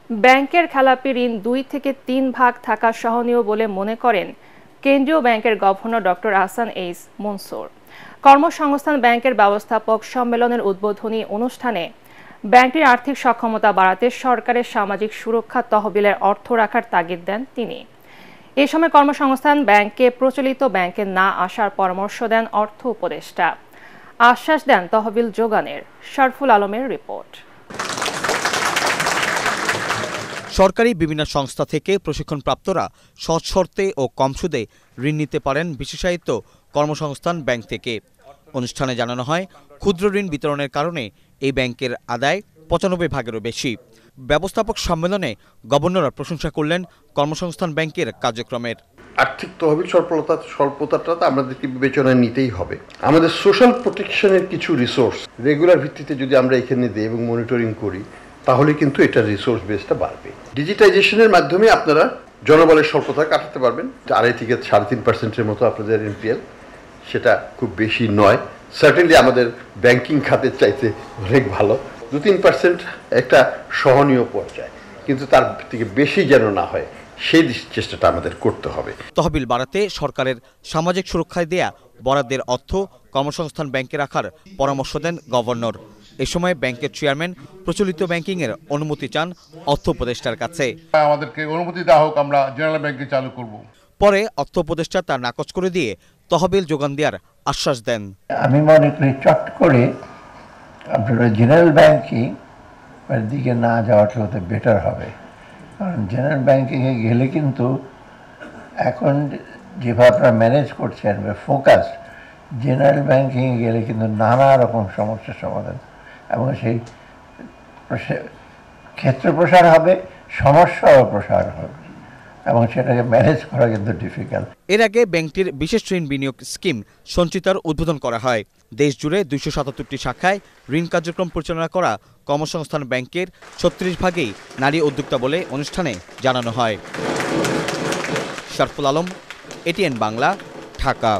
ব্যাংকের খেলাপি ঋণ ২ থেকে ৩ ভাগ থাকা সহনীয় বলে মনে করেন কেন্দ্রীয় ব্যাংকের governor doctor Ahsan H Mansur. কর্মসংস্থান ব্যাংকের ব্যবস্থাপক সম্মেলনের উদ্বোধনী অনুষ্ঠানে ব্যাংকটির আর্থিক সক্ষমতা বাড়াতে সরকারের সামাজিক সুরক্ষা তহবিলের অর্থ রাখার তাগিদ দেন তিনি। এ সময় কর্মসংস্থান ব্যাংকে প্রচলিত ব্যাংকে না আসার পরামর্শ দেন অর্থ উপদেষ্টা। আশ্বাস দেন তহবিল যোগানের। শরফুল আলমের রিপোর্ট। সরকারি বিভিন্ন সংস্থা থেকে প্রশিক্ষণপ্রাপ্তরা সহজ শর্তে ও কম সুদে ঋণ নিতে পারেন বিশেষায়িত কর্মসংস্থান ব্যাংক থেকে। অনুষ্ঠানে জানানো হয়, ক্ষুদ্র ঋণ বিতরণের কারণে এই ব্যাংকের আদায় ৯৫ ভাগেরও বেশি। ব্যবস্থাপক সম্মেলনে গভর্নর প্রশংসা করলেন কর্মসংস্থান ব্যাংকের কার্যক্রমের। আর্থিক তহবিল স্বল্পতাটা আমাদেরকে বিবেচনায় নিতেই হবে। আমাদের সোশ্যাল প্রোটেকশনের কিছু রিসোর্স রেগুলার ভিত্তিতে যদি আমরা এখানে দিই এবং মনিটরিং করি, তাহলে কিন্তু এটা রিসোর্স বেসটা বাড়বে। ডিজিটাইজেশনের মাধ্যমে আপনারা জনবলের স্বল্পতা কাটাতে পারবেন। ২.৫ থেকে ৩.৫% মতো আপনাদের এনপিএল, সেটা খুব বেশি নয়। সার্টেনলি আমাদের ব্যাংকিং খাতের চাইতে অনেক ভালো। ২-৩% একটা সহনীয় পর্যায়, কিন্তু তার থেকে বেশি যেন না হয় সেই চেষ্টাটা আমাদের করতে হবে। তহবিল বাড়াতে সরকারের সামাজিক সুরক্ষায় দেয়া বরাদ্দের অর্থ কর্মসংস্থান ব্যাংকে রাখার পরামর্শ দেন গভর্নর। এ সময় ব্যাংকের চেয়ারম্যান প্রচলিত ব্যাংকিং এর অনুমতি চান অর্থ উপদেষ্টার কাছে। আমাদেরকে অনুমতি দেওয়া হোক, আমরা জেনারেল ব্যাংকে চালু করব। পরে অর্থ উপদেষ্টা তার নাকচ করে দিয়ে তহবিল যোগান দেওয়ার আশ্বাস দেন। আমি মনে করি চট করে আপনারা জেনারেল ব্যাংকিং এর দিকে না যাওয়াটা হতে বেটার হবে। কারণ জেনারেল ব্যাংকিংয়ে গেলে কিন্তু এখন যেভাবে আপনারা ম্যানেজ করছেন ফোকাস, জেনারেল ব্যাংকিংয়ে গেলে কিন্তু নানা রকম সমস্যার সমাধান এবং সেই ক্ষেত্র প্রসার হবে, সমস্যাও প্রসার হবে এবং সেটাকে ম্যানেজ করা কিন্তু ডিফিকাল্ট। এর আগে ব্যাংকটির বিশেষ ঋণ বিনিয়োগ স্কিম সঞ্চিতার উদ্বোধন করা হয়। দেশ জুড়ে ২৭৭টি শাখায় ঋণ কার্যক্রম পরিচালনা করা কর্মসংস্থান ব্যাংকের ৩৬ ভাগেই নারী উদ্যোক্তা বলে অনুষ্ঠানে জানানো হয়। শরফুল আলম, এটিএন বাংলা, ঢাকা।